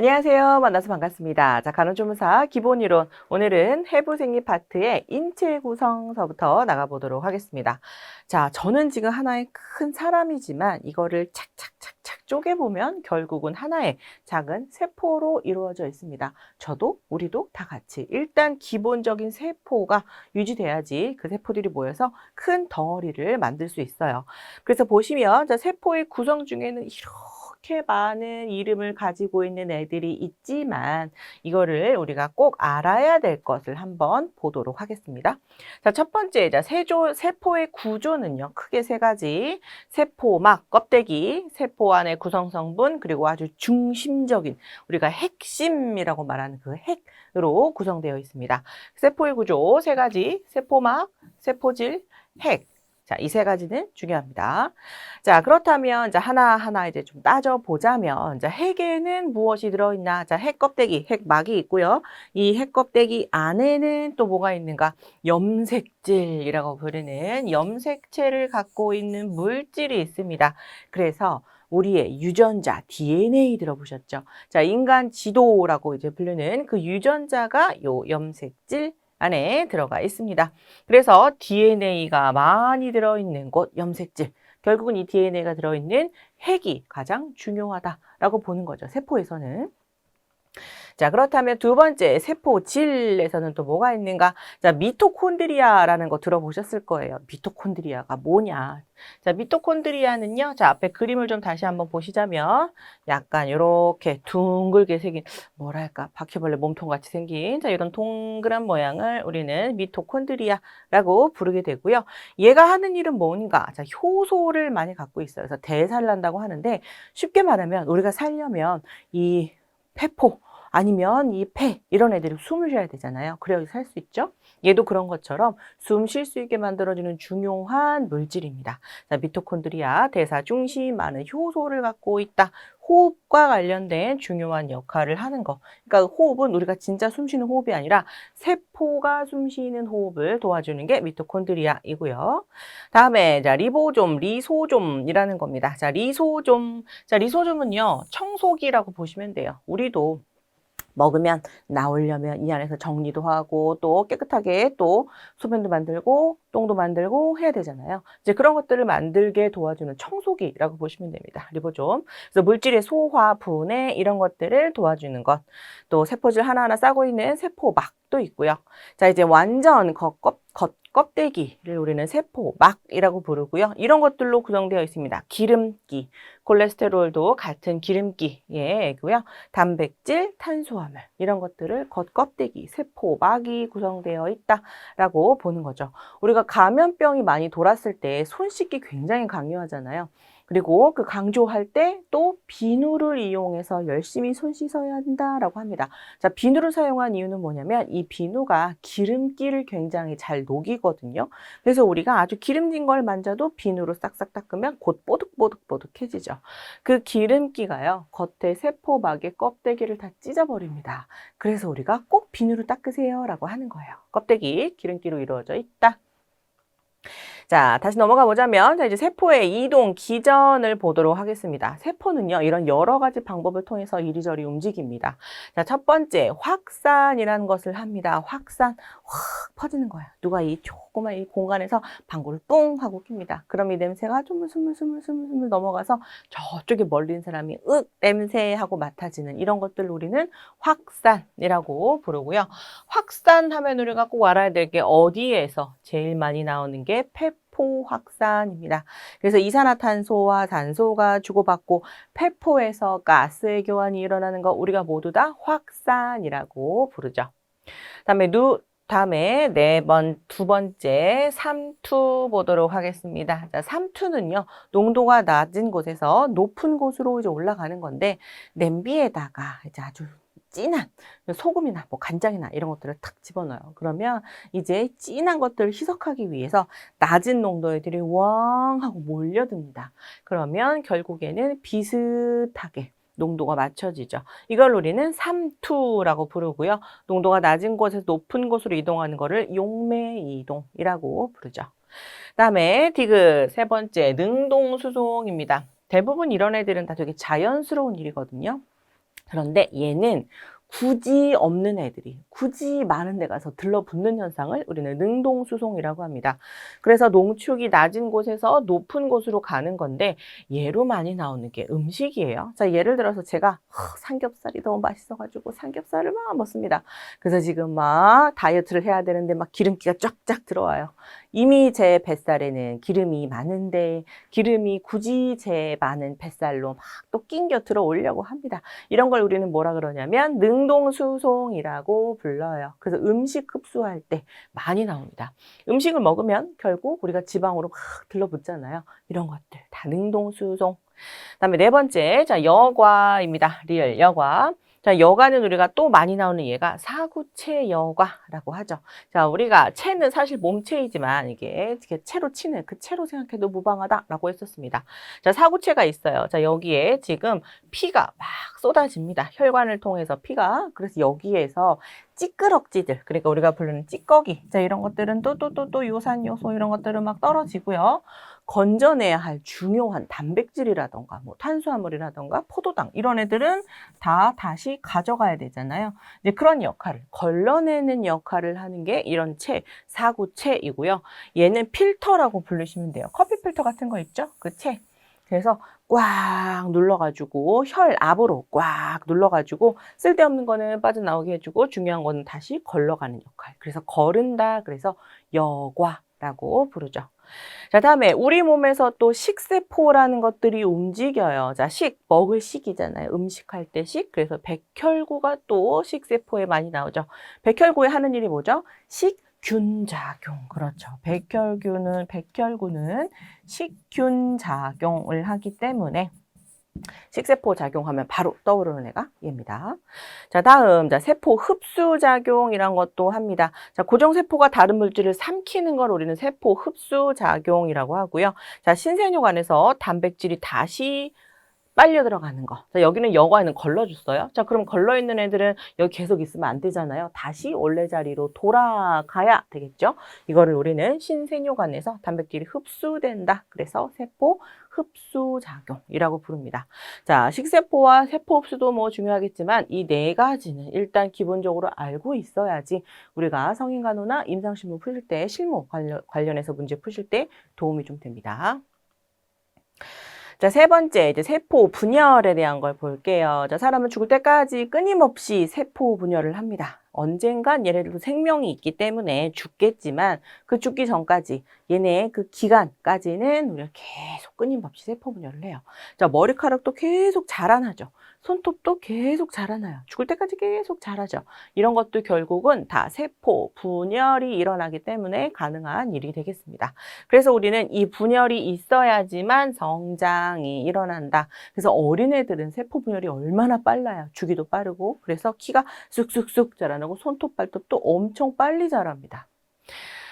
안녕하세요. 만나서 반갑습니다. 자, 간호조무사 기본이론. 오늘은 해부생리 파트의 인체 구성서부터 나가보도록 하겠습니다. 자, 저는 지금 하나의 큰 사람이지만 이거를 착착착착 쪼개보면 결국은 하나의 작은 세포로 이루어져 있습니다. 저도 우리도 다 같이 일단 기본적인 세포가 유지돼야지 그 세포들이 모여서 큰 덩어리를 만들 수 있어요. 그래서 보시면 자, 세포의 구성 중에는 이렇게 많은 이름을 가지고 있는 애들이 있지만 이거를 우리가 꼭 알아야 될 것을 한번 보도록 하겠습니다. 자, 첫 번째, 자, 세포의 구조는요, 크게 세 가지. 세포막, 껍데기, 세포 안의 구성성분, 그리고 아주 중심적인, 우리가 핵심이라고 말하는 그 핵으로 구성되어 있습니다. 세포의 구조 세 가지, 세포막, 세포질, 핵. 자, 이 세 가지는 중요합니다. 자, 그렇다면 이제 하나하나 이제 좀 따져보자면, 자, 핵에는 무엇이 들어있나? 자, 핵 껍데기, 핵막이 있고요. 이 핵 껍데기 안에는 또 뭐가 있는가? 염색질이라고 부르는 염색체를 갖고 있는 물질이 있습니다. 그래서 우리의 유전자, DNA 들어보셨죠? 자, 인간 지도라고 이제 부르는 그 유전자가 요 염색질 안에 들어가 있습니다. 그래서 DNA가 많이 들어있는 곳, 염색질. 결국은 이 DNA가 들어있는 핵이 가장 중요하다라고 보는 거죠. 세포에서는. 자, 그렇다면 두 번째, 세포질에서는 또 뭐가 있는가? 자, 미토콘드리아라는 거 들어보셨을 거예요. 미토콘드리아가 뭐냐? 자, 미토콘드리아는요, 자, 앞에 그림을 좀 다시 한번 보시자면, 약간 이렇게 둥글게 생긴, 뭐랄까, 바퀴벌레 몸통 같이 생긴, 자, 이런 동그란 모양을 우리는 미토콘드리아라고 부르게 되고요. 얘가 하는 일은 뭔가? 자, 효소를 많이 갖고 있어요. 그래서 대사를 한다고 하는데, 쉽게 말하면, 우리가 살려면 이 폐포, 아니면 이 폐, 이런 애들이 숨을 쉬어야 되잖아요. 그래야 살 수 있죠? 얘도 그런 것처럼 숨 쉴 수 있게 만들어주는 중요한 물질입니다. 자, 미토콘드리아, 대사 중심, 많은 효소를 갖고 있다. 호흡과 관련된 중요한 역할을 하는 거. 그러니까 호흡은 우리가 진짜 숨 쉬는 호흡이 아니라 세포가 숨 쉬는 호흡을 도와주는 게 미토콘드리아이고요. 다음에 자, 리소좀이라는 겁니다. 자, 리소좀은요, 청소기라고 보시면 돼요. 우리도 먹으면 나오려면 이 안에서 정리도 하고 또 깨끗하게 또 소변도 만들고 똥도 만들고 해야 되잖아요. 이제 그런 것들을 만들게 도와주는 청소기라고 보시면 됩니다. 리보좀. 그래서 물질의 소화, 분해 이런 것들을 도와주는 것. 또 세포질 하나하나 싸고 있는 세포막도 있고요. 자, 이제 완전 껍데기를 우리는 세포막이라고 부르고요. 이런 것들로 구성되어 있습니다. 기름기, 콜레스테롤도 같은 기름기이고요. 단백질, 탄수화물 이런 것들을 겉껍데기, 세포막이 구성되어 있다라고 보는 거죠. 우리가 감염병이 많이 돌았을 때 손 씻기 굉장히 강요하잖아요. 그리고 그 강조할 때 또 비누를 이용해서 열심히 손 씻어야 한다라고 합니다. 자, 비누를 사용한 이유는 뭐냐면 이 비누가 기름기를 굉장히 잘 녹이거든요. 그래서 우리가 아주 기름진 걸 만져도 비누로 싹싹 닦으면 곧 뽀득뽀득뽀득해지죠. 그 기름기가요, 겉에 세포막의 껍데기를 다 찢어버립니다. 그래서 우리가 꼭 비누로 닦으세요 라고 하는 거예요. 껍데기, 기름기로 이루어져 있다. 자, 다시 넘어가 보자면, 자, 이제 세포의 이동, 기전을 보도록 하겠습니다. 세포는요, 이런 여러 가지 방법을 통해서 이리저리 움직입니다. 자, 첫 번째, 확산이라는 것을 합니다. 확산, 확 퍼지는 거예요. 누가 이 조그만 이 공간에서 방구를 뿡 하고 낍니다. 그럼 이 냄새가 스물스물 넘어가서 저쪽에 멀리 있는 사람이 냄새 하고 맡아지는 이런 것들을 우리는 확산이라고 부르고요. 확산하면 우리가 꼭 알아야 될 게 어디에서 제일 많이 나오는 게 폐포 확산입니다. 그래서 이산화탄소와 단소가 주고받고 폐포에서 가스의 교환이 일어나는 거 우리가 모두 다 확산이라고 부르죠. 다음에 두 번째 삼투 보도록 하겠습니다. 자, 삼투는요, 농도가 낮은 곳에서 높은 곳으로 이제 올라가는 건데, 냄비에다가 이제 아주 진한 소금이나 뭐 간장이나 이런 것들을 탁 집어넣어요. 그러면 이제 진한 것들을 희석하기 위해서 낮은 농도의 애들이 왕 하고 몰려듭니다. 그러면 결국에는 비슷하게 농도가 맞춰지죠. 이걸 우리는 삼투라고 부르고요. 농도가 낮은 곳에서 높은 곳으로 이동하는 거를 용매이동이라고 부르죠. 다음에 디귿 세 번째 능동수송입니다. 대부분 이런 애들은 다 되게 자연스러운 일이거든요. 그런데 얘는 굳이 없는 애들이 굳이 많은 데 가서 들러붙는 현상을 우리는 능동수송이라고 합니다. 그래서 농축이 낮은 곳에서 높은 곳으로 가는 건데 얘로 많이 나오는 게 음식이에요. 자, 예를 들어서 제가 삼겹살이 너무 맛있어가지고 삼겹살을 막 먹습니다. 그래서 지금 막 다이어트를 해야 되는데 막 기름기가 쫙쫙 들어와요. 이미 제 뱃살에는 기름이 많은데 기름이 굳이 제 많은 뱃살로 막 또 낑겨 들어오려고 합니다. 이런 걸 우리는 뭐라 그러냐면 능동수송이라고 불러요. 그래서 음식 흡수할 때 많이 나옵니다. 음식을 먹으면 결국 우리가 지방으로 막 들러붙잖아요. 이런 것들 다 능동수송. 그다음에 네 번째, 자, 여과입니다. 리을 여과. 자, 여과는 우리가 또 많이 나오는 얘가 사구체 여과라고 하죠. 자, 우리가 체는 사실 몸체이지만 이게 체로 치는 그 체로 생각해도 무방하다라고 했었습니다. 자, 사구체가 있어요. 자, 여기에 지금 피가 막 쏟아집니다. 혈관을 통해서 피가. 그래서 여기에서 찌끄럭지들, 그러니까 우리가 부르는 찌꺼기. 자, 이런 것들은 또 요산 요소 이런 것들은 막 떨어지고요. 건져내야 할 중요한 단백질이라던가 뭐 탄수화물이라던가 포도당 이런 애들은 다 다시 가져가야 되잖아요. 이제 그런 역할을 걸러내는 역할을 하는 게 이런 체, 사구체이고요. 얘는 필터라고 부르시면 돼요. 커피 필터 같은 거 있죠? 그 체. 그래서 꽉 눌러가지고 혈 압으로 꽉 눌러가지고 쓸데없는 거는 빠져나오게 해주고 중요한 거는 다시 걸러가는 역할. 그래서 거른다. 그래서 여과라고 부르죠. 자, 다음에 우리 몸에서 또 식세포라는 것들이 움직여요. 자, 먹을 식이잖아요. 음식할 때 식. 그래서 백혈구가 또 식세포에 많이 나오죠. 백혈구에 하는 일이 뭐죠? 식균작용. 그렇죠. 백혈구는 식균작용을 하기 때문에 식세포 작용하면 바로 떠오르는 애가 얘입니다. 자, 다음, 자, 세포 흡수 작용이란 것도 합니다. 자, 고정세포가 다른 물질을 삼키는 걸 우리는 세포 흡수 작용이라고 하고요. 자, 신생효관에서 단백질이 다시 빨려 들어가는 거. 자, 여기는 여과에는 걸러줬어요. 자, 그럼 걸러있는 애들은 여기 계속 있으면 안 되잖아요. 다시 원래 자리로 돌아가야 되겠죠. 이거를 우리는 신생효관에서 단백질이 흡수된다. 그래서 세포 흡수작용이라고 부릅니다. 자, 식세포와 세포 흡수도 뭐 중요하겠지만 이 네 가지는 일단 기본적으로 알고 있어야지 우리가 성인간호나 임상신문 푸실 때 실무 관련해서 문제 푸실 때 도움이 좀 됩니다. 자, 세 번째, 이제 세포 분열에 대한 걸 볼게요. 자, 사람은 죽을 때까지 끊임없이 세포 분열을 합니다. 언젠간 얘네들도 생명이 있기 때문에 죽겠지만 그 죽기 전까지 얘네 그 기간까지는 우리가 계속 끊임없이 세포 분열을 해요. 자, 머리카락도 계속 자라나죠. 손톱도 계속 자라나요. 죽을 때까지 계속 자라죠. 이런 것도 결국은 다 세포 분열이 일어나기 때문에 가능한 일이 되겠습니다. 그래서 우리는 이 분열이 있어야지만 성장이 일어난다. 그래서 어린애들은 세포 분열이 얼마나 빨라요. 주기도 빠르고 그래서 키가 쑥쑥쑥 자라나고 손톱, 발톱도 엄청 빨리 자랍니다.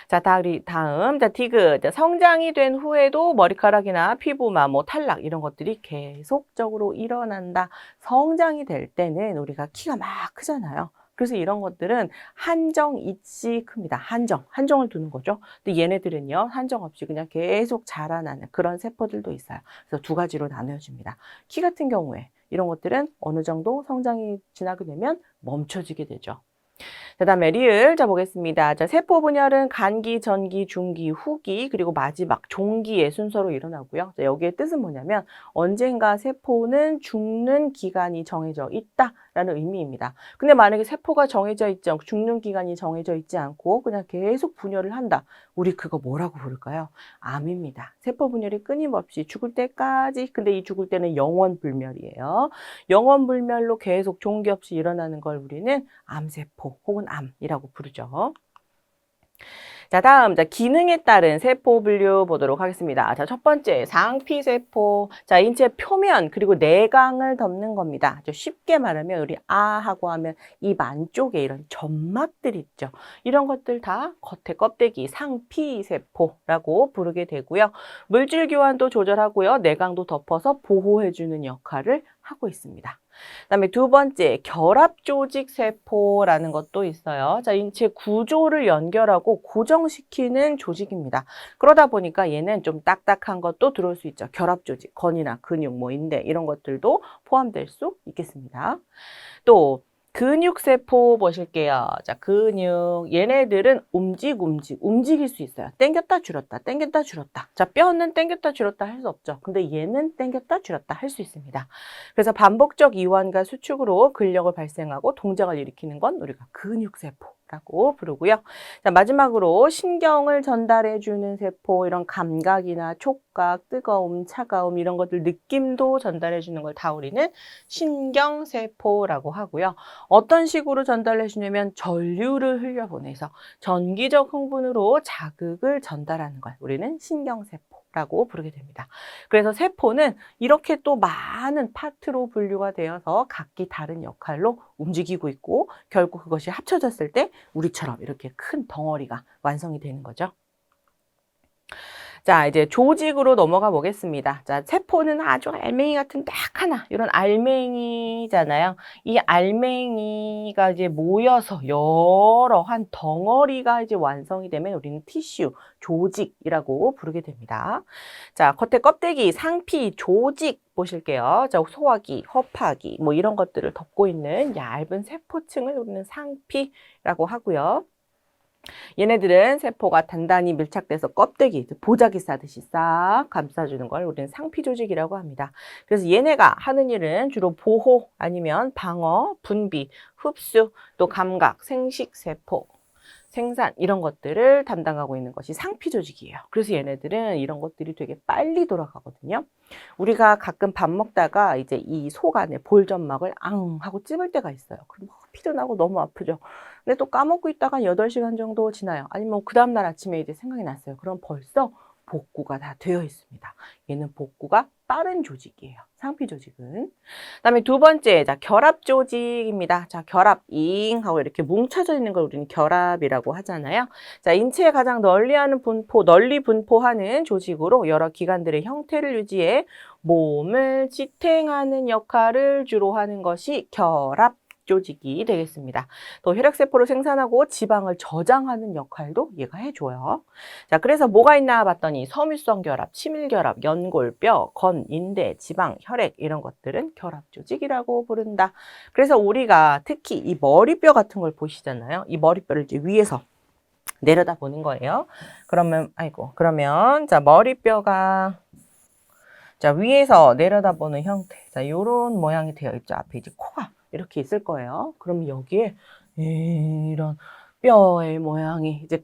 자, 다음, 자, 디귿. 자, 성장이 된 후에도 머리카락이나 피부마, 뭐 탈락 이런 것들이 계속적으로 일어난다. 성장이 될 때는 우리가 키가 막 크잖아요. 그래서 이런 것들은 한정이치 큽니다. 한정을 두는 거죠. 근데 얘네들은요, 한정 없이 그냥 계속 자라나는 그런 세포들도 있어요. 그래서 두 가지로 나누어집니다. 키 같은 경우에 이런 것들은 어느 정도 성장이 지나게 되면 멈춰지게 되죠. 그 다음에 리을 자 보겠습니다. 자, 세포 분열은 간기, 전기, 중기, 후기 그리고 마지막 종기의 순서로 일어나고요. 자, 여기에 뜻은 뭐냐면 언젠가 세포는 죽는 기간이 정해져 있다라는 의미입니다. 근데 만약에 세포가 정해져 있지 않고 죽는 기간이 정해져 있지 않고 그냥 계속 분열을 한다. 우리 그거 뭐라고 부를까요? 암입니다. 세포 분열이 끊임없이 죽을 때까지. 근데 이 죽을 때는 영원불멸이에요. 영원불멸로 계속 종기 없이 일어나는 걸 우리는 암세포 혹은 암이라고 부르죠. 자, 다음, 자, 기능에 따른 세포 분류 보도록 하겠습니다. 자, 첫 번째, 상피세포. 자, 인체 표면, 그리고 내강을 덮는 겁니다. 쉽게 말하면, 우리 하고 하면 입 안쪽에 이런 점막들 있죠. 이런 것들 다 겉에 껍데기, 상피세포라고 부르게 되고요. 물질 교환도 조절하고요. 내강도 덮어서 보호해주는 역할을 하고 있습니다. 그다음에 두 번째, 결합조직 세포라는 것도 있어요. 자, 인체 구조를 연결하고 고정시키는 조직입니다. 그러다 보니까 얘는 좀 딱딱한 것도 들어올 수 있죠. 결합조직, 건이나 근육, 뭐 인대 이런 것들도 포함될 수 있겠습니다. 또 근육세포 보실게요. 자, 근육. 얘네들은 움직일 수 있어요. 당겼다 줄였다, 당겼다 줄였다. 자, 뼈는 당겼다 줄였다 할 수 없죠. 근데 얘는 당겼다 줄였다 할 수 있습니다. 그래서 반복적 이완과 수축으로 근력을 발생하고 동작을 일으키는 건 우리가 근육세포라고 부르고요. 자, 마지막으로 신경을 전달해주는 세포, 이런 감각이나 촉각, 뜨거움, 차가움 이런 것들 느낌도 전달해주는 걸 다 우리는 신경세포라고 하고요. 어떤 식으로 전달해 주냐면 전류를 흘려보내서 전기적 흥분으로 자극을 전달하는 걸 우리는 신경세포라고 부르게 됩니다. 그래서 세포는 이렇게 또 많은 파트로 분류가 되어서 각기 다른 역할로 움직이고 있고 결국 그것이 합쳐졌을 때 우리처럼 이렇게 큰 덩어리가 완성이 되는 거죠. 자, 이제 조직으로 넘어가 보겠습니다. 자, 세포는 아주 알맹이 같은 딱 하나, 이런 알맹이잖아요. 이 알맹이가 이제 모여서 여러 한 덩어리가 이제 완성이 되면 우리는 티슈, 조직이라고 부르게 됩니다. 자, 겉에 껍데기, 상피, 조직 보실게요. 자, 소화기, 허파기, 뭐 이런 것들을 덮고 있는 얇은 세포층을 우리는 상피라고 하고요. 얘네들은 세포가 단단히 밀착돼서 껍데기, 보자기 싸듯이 싹 감싸주는 걸 우리는 상피조직이라고 합니다. 그래서 얘네가 하는 일은 주로 보호 아니면 방어, 분비, 흡수, 또 감각, 생식세포, 생산 이런 것들을 담당하고 있는 것이 상피조직이에요. 그래서 얘네들은 이런 것들이 되게 빨리 돌아가거든요. 우리가 가끔 밥 먹다가 이제 이 속 안에 볼점막을 앙 하고 찝을 때가 있어요. 그럼 피도 나고 너무 아프죠. 근데 또 까먹고 있다가 8시간 정도 지나요. 아니면 그 다음날 아침에 이제 생각이 났어요. 그럼 벌써 복구가 다 되어 있습니다. 얘는 복구가 빠른 조직이에요. 상피 조직은. 그다음에 두 번째, 자, 결합 조직입니다. 자, 결합 잉 하고 이렇게 뭉쳐져 있는 걸 우리는 결합이라고 하잖아요. 자, 인체에 가장 널리 분포하는 조직으로 여러 기관들의 형태를 유지해 몸을 지탱하는 역할을 주로 하는 것이 결합 조직이 되겠습니다. 또 혈액세포를 생산하고 지방을 저장하는 역할도 얘가 해줘요. 자, 그래서 뭐가 있나 봤더니 섬유성 결합, 치밀 결합, 연골, 뼈, 건, 인대, 지방, 혈액 이런 것들은 결합 조직이라고 부른다. 그래서 우리가 특히 이 머리뼈 같은 걸 보시잖아요. 이 머리뼈를 이제 위에서 내려다 보는 거예요. 그러면 자, 머리뼈가 자, 위에서 내려다보는 형태. 자, 요런 모양이 되어 있죠. 앞에 이제 코가 이렇게 있을 거예요. 그럼 여기에 이런 뼈의 모양이 이제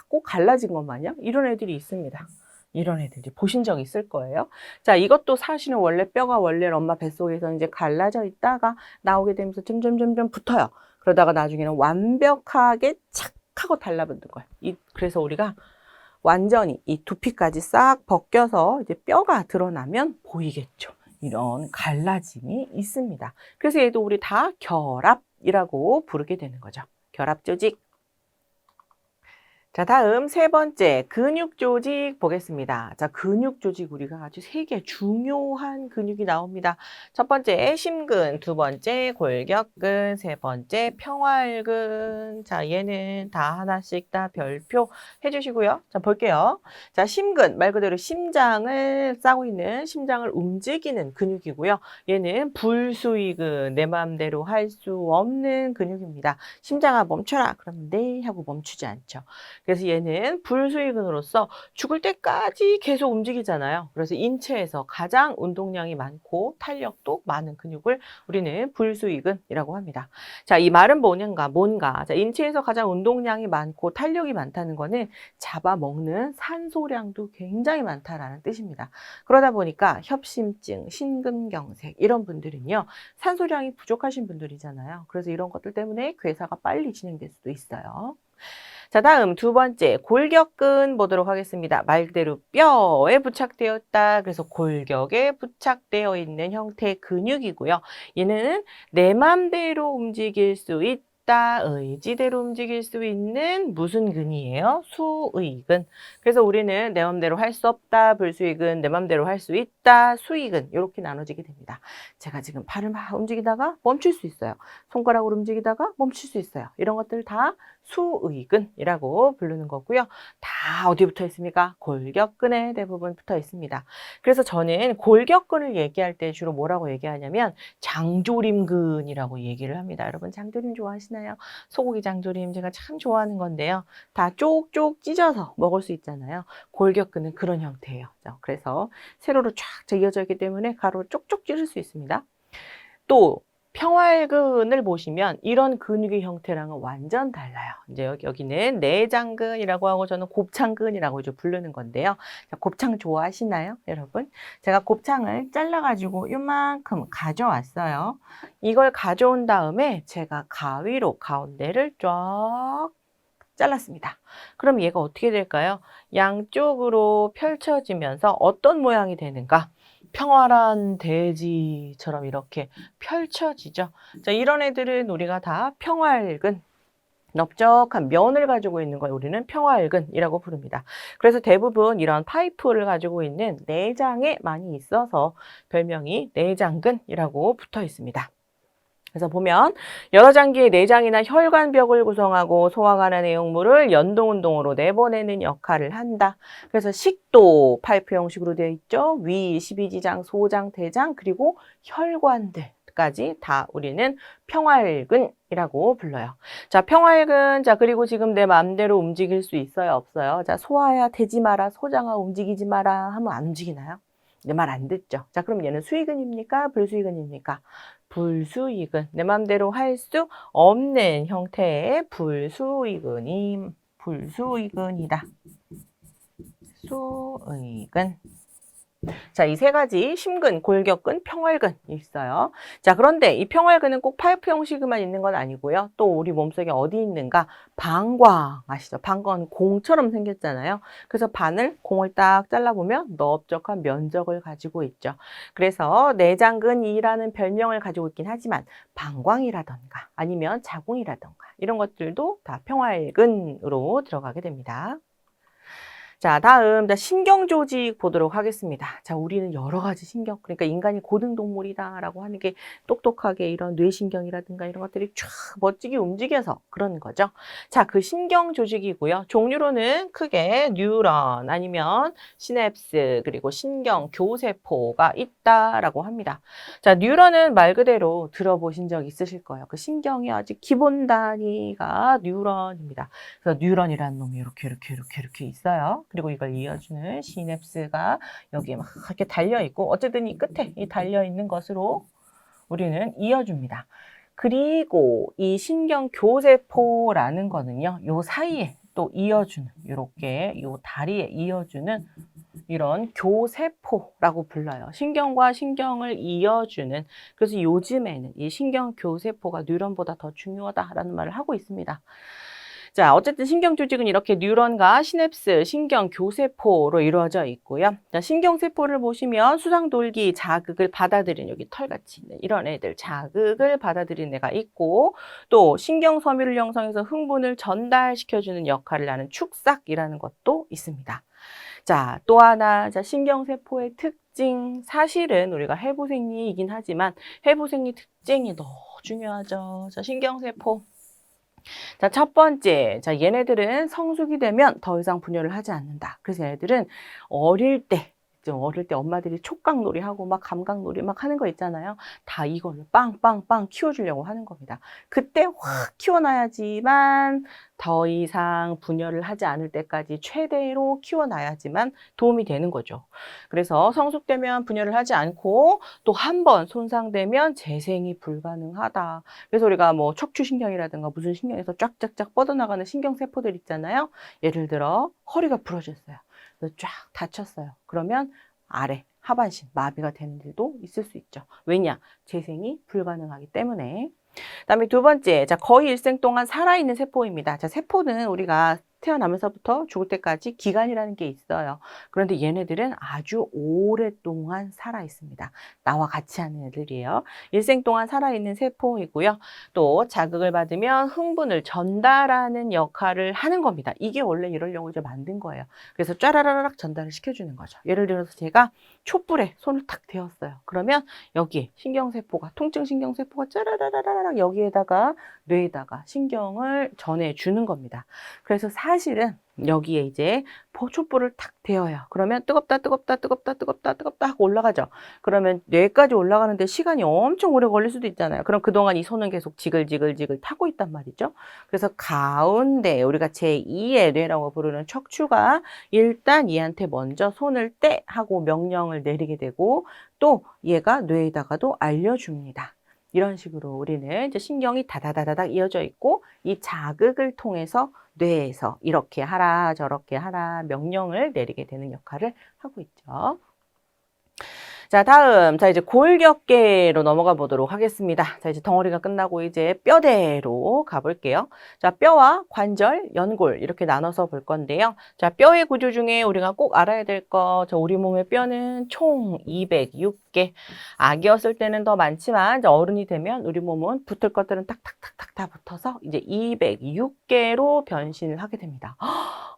꼭 갈라진 것 마냥 이런 애들이 있습니다. 이런 애들 이제 보신 적 있을 거예요. 자, 이것도 사실은 원래 뼈가 원래 엄마 뱃속에서 이제 갈라져 있다가 나오게 되면서 점점 붙어요. 그러다가 나중에는 완벽하게 착 하고 달라붙는 거예요. 그래서 우리가 완전히 이 두피까지 싹 벗겨서 이제 뼈가 드러나면 보이겠죠. 이런 갈라짐이 있습니다. 그래서 얘도 우리 다 결합이라고 부르게 되는 거죠. 결합 조직. 자, 다음 세 번째 근육 조직 보겠습니다. 자, 근육 조직 우리가 아주 세 개 중요한 근육이 나옵니다. 첫 번째 심근, 두 번째 골격근, 세 번째 평활근. 자, 얘는 다 하나씩 다 별표 해주시고요. 자, 볼게요. 자, 심근 말 그대로 심장을 싸고 있는 심장을 움직이는 근육이고요. 얘는 불수의근, 내 마음대로 할 수 없는 근육입니다. 심장아 멈춰라. 그럼 네 하고 멈추지 않죠. 그래서 얘는 불수의근으로서 죽을 때까지 계속 움직이잖아요. 그래서 인체에서 가장 운동량이 많고 탄력도 많은 근육을 우리는 불수의근이라고 합니다. 자, 이 말은 뭔가? 자, 인체에서 가장 운동량이 많고 탄력이 많다는 거는 잡아먹는 산소량도 굉장히 많다라는 뜻입니다. 그러다 보니까 협심증, 심근경색 이런 분들은요. 산소량이 부족하신 분들이잖아요. 그래서 이런 것들 때문에 괴사가 빨리 진행될 수도 있어요. 자, 다음 두 번째 골격근 보도록 하겠습니다. 말 그대로 뼈에 부착되었다. 그래서 골격에 부착되어 있는 형태의 근육이고요. 얘는 내 맘대로 움직일 수 있다. 있다. 의지대로 움직일 수 있는 무슨 근이에요? 수의근. 그래서 우리는 내 맘대로 할 수 없다. 불수의근. 내 맘대로 할 수 있다. 수의근. 이렇게 나눠지게 됩니다. 제가 지금 팔을 막 움직이다가 멈출 수 있어요. 손가락으로 움직이다가 멈출 수 있어요. 이런 것들 다 수의근이라고 부르는 거고요. 다 어디 붙어 있습니까? 골격근에 대부분 붙어 있습니다. 그래서 저는 골격근을 얘기할 때 주로 뭐라고 얘기하냐면 장조림근이라고 얘기를 합니다. 여러분 장조림 좋아하시나요? 소고기 장조림 제가 참 좋아하는 건데요. 다 쪽쪽 찢어서 먹을 수 있잖아요. 골격근은 그런 형태예요. 그래서 세로로 쫙 이어져 있기 때문에 가로로 쪽쪽 찌를 수 있습니다. 또 평활근을 보시면 이런 근육의 형태랑은 완전 달라요. 이제 여기는 내장근이라고 하고 저는 곱창근이라고 이제 부르는 건데요. 자, 곱창 좋아하시나요, 여러분? 제가 곱창을 잘라가지고 이만큼 가져왔어요. 이걸 가져온 다음에 제가 가위로 가운데를 쫙 잘랐습니다. 그럼 얘가 어떻게 될까요? 양쪽으로 펼쳐지면서 어떤 모양이 되는가? 평활한 돼지처럼 이렇게 펼쳐지죠. 자, 이런 애들은 우리가 다 평활근, 넓적한 면을 가지고 있는 걸 우리는 평활근이라고 부릅니다. 그래서 대부분 이런 파이프를 가지고 있는 내장에 많이 있어서 별명이 내장근이라고 붙어 있습니다. 그래서 보면 여러 장기의 내장이나 혈관벽을 구성하고 소화관의 내용물을 연동운동으로 내보내는 역할을 한다. 그래서 식도 파이프 형식으로 되어 있죠. 위, 십이지장, 소장, 대장, 그리고 혈관들까지 다 우리는 평활근이라고 불러요. 자, 평활근. 자, 그리고 지금 내 마음대로 움직일 수 있어요, 없어요? 자, 소화야 되지 마라, 소장아 움직이지 마라 하면 안 움직이나요? 내 말 안 듣죠. 자, 그럼 얘는 수의근입니까? 불수의근입니까? 불수의근. 내 맘대로 할 수 없는 형태의 불수의근이다. 수의근. 자, 이 세 가지 심근, 골격근, 평활근이 있어요. 자, 그런데 이 평활근은 꼭 파이프 형식만 있는 건 아니고요. 또 우리 몸속에 어디 있는가? 방광 아시죠? 방광은 공처럼 생겼잖아요. 그래서 공을 딱 잘라보면 넓적한 면적을 가지고 있죠. 그래서 내장근이라는 별명을 가지고 있긴 하지만 방광이라던가 아니면 자궁이라던가 이런 것들도 다 평활근으로 들어가게 됩니다. 자, 다음 신경 조직 보도록 하겠습니다. 자, 우리는 여러 가지 신경, 그러니까 인간이 고등동물이다라고 하는 게 똑똑하게 이런 뇌신경이라든가 이런 것들이 쫙 멋지게 움직여서 그런 거죠. 자, 그 신경 조직이고요. 종류로는 크게 뉴런 아니면 시냅스 그리고 신경 교세포가 있다라고 합니다. 자, 뉴런은 말 그대로 들어보신 적 있으실 거예요. 그 신경의 아주 기본 단위가 뉴런입니다. 그래서 뉴런이라는 놈이 이렇게 있어요. 그리고 이걸 이어주는 시냅스가 여기에 막 이렇게 달려있고 어쨌든 이 끝에 이 달려있는 것으로 우리는 이어줍니다. 그리고 이 신경교세포라는 거는요. 요 사이에 또 이어주는 이렇게 요 다리에 이어주는 이런 교세포라고 불러요. 신경과 신경을 이어주는 그래서 요즘에는 이 신경교세포가 뉴런보다 더 중요하다라는 말을 하고 있습니다. 자, 어쨌든 신경 조직은 이렇게 뉴런과 시냅스, 신경 교세포로 이루어져 있고요. 자, 신경세포를 보시면 수상돌기 자극을 받아들이는 여기 털같이 있는 이런 애들 자극을 받아들이는 애가 있고 또 신경섬유를 형성해서 흥분을 전달시켜주는 역할을 하는 축삭이라는 것도 있습니다. 자, 또 하나, 자, 신경세포의 특징. 사실은 우리가 해부생리이긴 하지만 해부생리 특징이 너무 중요하죠. 자, 신경세포. 자, 첫 번째. 자, 얘네들은 성숙이 되면 더 이상 분열을 하지 않는다. 그래서 얘네들은 어릴 때, 엄마들이 촉각놀이 하고 막 감각놀이 막 하는 거 있잖아요. 다 이걸로 빵빵빵 키워주려고 하는 겁니다. 그때 확 키워놔야지만 더 이상 분열을 하지 않을 때까지 최대로 키워놔야지만 도움이 되는 거죠. 그래서 성숙되면 분열을 하지 않고 또 한 번 손상되면 재생이 불가능하다. 그래서 우리가 뭐 척추신경이라든가 무슨 신경에서 쫙쫙쫙 뻗어나가는 신경세포들 있잖아요. 예를 들어 허리가 부러졌어요. 쫙 다쳤어요. 그러면 아래 하반신 마비가 되는 일도 있을 수 있죠. 왜냐? 재생이 불가능하기 때문에. 그다음에 두 번째, 자, 거의 일생 동안 살아있는 세포입니다. 자, 세포는 우리가 태어나면서부터 죽을 때까지 기간이라는 게 있어요. 그런데 얘네들은 아주 오랫동안 살아 있습니다. 나와 같이 하는 애들이에요. 일생 동안 살아있는 세포이고요. 또 자극을 받으면 흥분을 전달하는 역할을 하는 겁니다. 이게 원래 이러려고 이제 만든 거예요. 그래서 쫘라라락 전달을 시켜주는 거죠. 예를 들어서 제가 촛불에 손을 탁 대었어요. 그러면 여기 신경세포가, 통증신경세포가 짜라라라락 여기에다가 뇌에다가 신경을 전해주는 겁니다. 그래서 사실은 여기에 이제 촛불을 탁 대어요. 그러면 뜨겁다, 뜨겁다, 뜨겁다, 뜨겁다, 뜨겁다 하고 올라가죠. 그러면 뇌까지 올라가는데 시간이 엄청 오래 걸릴 수도 있잖아요. 그럼 그동안 이 손은 계속 지글지글지글 타고 있단 말이죠. 그래서 가운데 우리가 제2의 뇌라고 부르는 척추가 일단 얘한테 먼저 손을 떼 하고 명령을 내리게 되고 또 얘가 뇌에다가도 알려줍니다. 이런 식으로 우리는 이제 신경이 다다다다닥 이어져 있고 이 자극을 통해서 뇌에서 이렇게 하라 저렇게 하라 명령을 내리게 되는 역할을 하고 있죠. 자, 다음. 자, 이제 골격계로 넘어가 보도록 하겠습니다. 자, 이제 덩어리가 끝나고 이제 뼈대로 가볼게요. 자, 뼈와 관절, 연골 이렇게 나눠서 볼 건데요. 자, 뼈의 구조 중에 우리가 꼭 알아야 될 거, 저 우리 몸의 뼈는 총 206개. 아기였을 때는 더 많지만 이제 어른이 되면 우리 몸은 붙을 것들은 탁탁탁탁 다 붙어서 이제 206개로 변신을 하게 됩니다.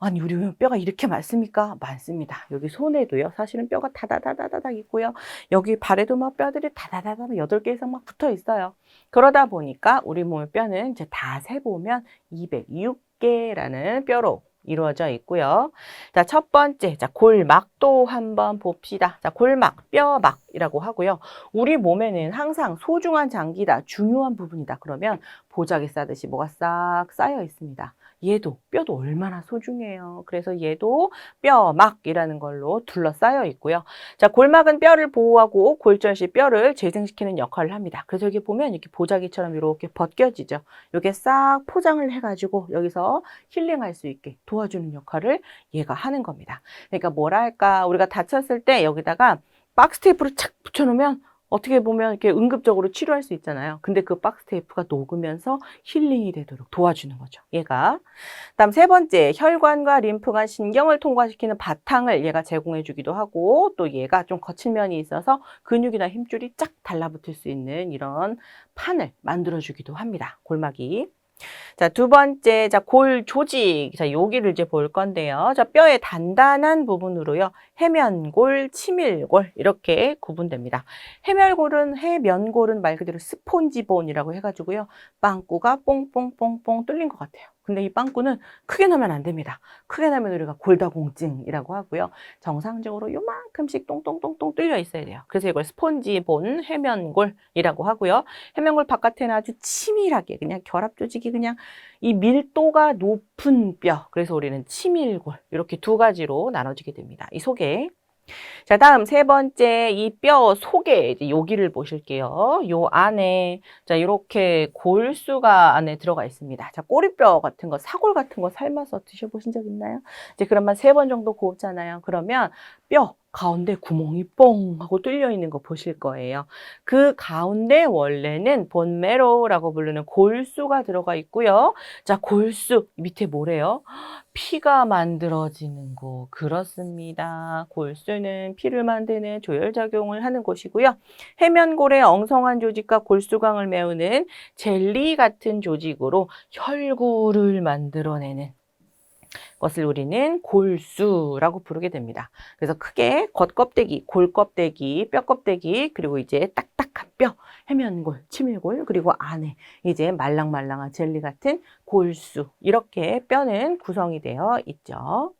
아니, 우리 뼈가 이렇게 많습니까? 많습니다. 여기 손에도요. 사실은 뼈가 다다다다다닥 있고요. 여기 발에도 막 뼈들이 다다다다 8개 이상 막 붙어 있어요. 그러다 보니까 우리 몸의 뼈는 이제 다 세보면 206개라는 뼈로 이루어져 있고요. 자, 첫 번째, 자, 골막도 한번 봅시다. 자, 골막, 뼈막이라고 하고요. 우리 몸에는 항상 소중한 장기다, 중요한 부분이다. 그러면 보자기 싸듯이 뭐가 싹 쌓여 있습니다. 얘도 뼈도 얼마나 소중해요. 그래서 얘도 뼈막이라는 걸로 둘러싸여 있고요. 자, 골막은 뼈를 보호하고 골절 시 뼈를 재생시키는 역할을 합니다. 그래서 여기 보면 이렇게 보자기처럼 이렇게 벗겨지죠. 이게 싹 포장을 해가지고 여기서 힐링할 수 있게 도와주는 역할을 얘가 하는 겁니다. 그러니까 뭐랄까 우리가 다쳤을 때 여기다가 박스 테이프를 착 붙여놓으면 어떻게 보면 이렇게 응급적으로 치료할 수 있잖아요. 근데 그 박스 테이프가 녹으면서 힐링이 되도록 도와주는 거죠. 얘가. 다음 세 번째, 혈관과 림프관, 신경을 통과시키는 바탕을 얘가 제공해 주기도 하고 또 얘가 좀 거친 면이 있어서 근육이나 힘줄이 쫙 달라붙을 수 있는 이런 판을 만들어 주기도 합니다. 골막이. 자, 두 번째, 자, 골 조직. 자, 여기를 이제 볼 건데요. 자, 뼈의 단단한 부분으로요. 해면골, 치밀골 이렇게 구분됩니다. 해면골은 말 그대로 스폰지본이라고 해가지고요. 빵꾸가 뽕뽕뽕뽕 뚫린 것 같아요. 근데 이 빵꾸는 크게 나면 안 됩니다. 크게 나면 우리가 골다공증이라고 하고요. 정상적으로 요만큼씩 똥똥똥똥 뚫려 있어야 돼요. 그래서 이걸 스폰지본, 해면골이라고 하고요. 해면골 바깥에는 아주 치밀하게 그냥 결합 조직이 그냥 이 밀도가 높은 뼈. 그래서 우리는 치밀골 이렇게 두 가지로 나눠지게 됩니다. 이 속에. 자, 다음 세 번째 이 뼈 속에 이제 여기를 보실게요. 요 안에 자 이렇게 골수가 안에 들어가 있습니다. 자, 꼬리뼈 같은 거, 사골 같은 거 삶아서 드셔보신 적 있나요? 이제 그러면 3번 정도 굽잖아요. 그러면 뼈 가운데 구멍이 뽕 하고 뚫려 있는 거 보실 거예요. 그 가운데 원래는 본메로라고 부르는 골수가 들어가 있고요. 자, 골수 밑에 뭐래요? 피가 만들어지는 곳. 그렇습니다. 골수는 피를 만드는 조혈작용을 하는 곳이고요. 해면골의 엉성한 조직과 골수광을 메우는 젤리 같은 조직으로 혈구를 만들어내는 것을 우리는 골수라고 부르게 됩니다. 그래서 크게 겉껍데기, 골껍데기, 뼈껍데기, 그리고 이제 딱딱한 뼈, 해면골, 치밀골, 그리고 안에 이제 말랑말랑한 젤리 같은 골수. 이렇게 뼈는 구성이 되어 있죠.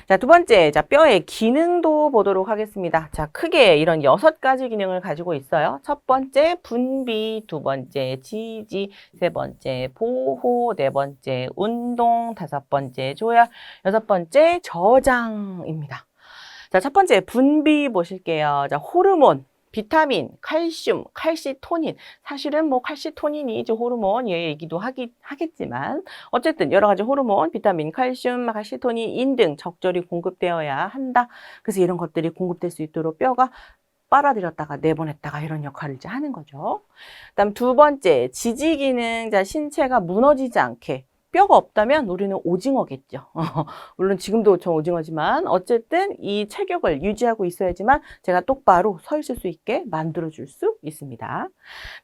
자, 두 번째, 자, 뼈의 기능도 보도록 하겠습니다. 자, 크게 이런 6가지 기능을 가지고 있어요. 첫 번째, 분비, 두 번째, 지지, 세 번째, 보호, 네 번째, 운동, 다섯 번째, 조혈, 여섯 번째, 저장입니다. 자, 첫 번째, 분비 보실게요. 자, 호르몬. 비타민, 칼슘, 칼시토닌. 사실은 뭐 칼시토닌이 이제 호르몬 얘기도 하겠지만 어쨌든 여러 가지 호르몬, 비타민, 칼슘, 칼시토닌, 인 등 적절히 공급되어야 한다. 그래서 이런 것들이 공급될 수 있도록 뼈가 빨아들였다가 내보냈다가 이런 역할을 이제 하는 거죠. 그다음 두 번째, 지지 기능. 자, 신체가 무너지지 않게 뼈가 없다면 우리는 오징어겠죠. 물론 지금도 저 오징어지만 어쨌든 이 체격을 유지하고 있어야지만 제가 똑바로 서 있을 수 있게 만들어줄 수 있습니다.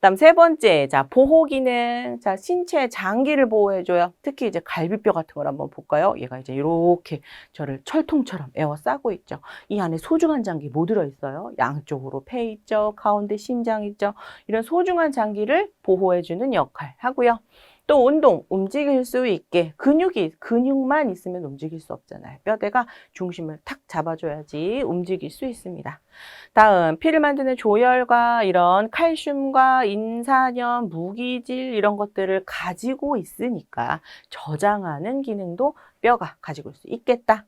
다음 세 번째, 자, 보호 기능. 자, 신체 장기를 보호해줘요. 특히 이제 갈비뼈 같은 걸 한번 볼까요? 얘가 이제 이렇게 저를 철통처럼 에워싸고 있죠. 이 안에 소중한 장기 뭐 들어있어요? 양쪽으로 폐 있죠. 가운데 심장 있죠. 이런 소중한 장기를 보호해주는 역할 하고요. 또 운동, 움직일 수 있게 근육만 있으면 움직일 수 없잖아요. 뼈대가 중심을 탁 잡아줘야지 움직일 수 있습니다. 다음, 피를 만드는 조혈과 이런 칼슘과 인산염, 무기질 이런 것들을 가지고 있으니까 저장하는 기능도 뼈가 가지고 있을 수 있겠다.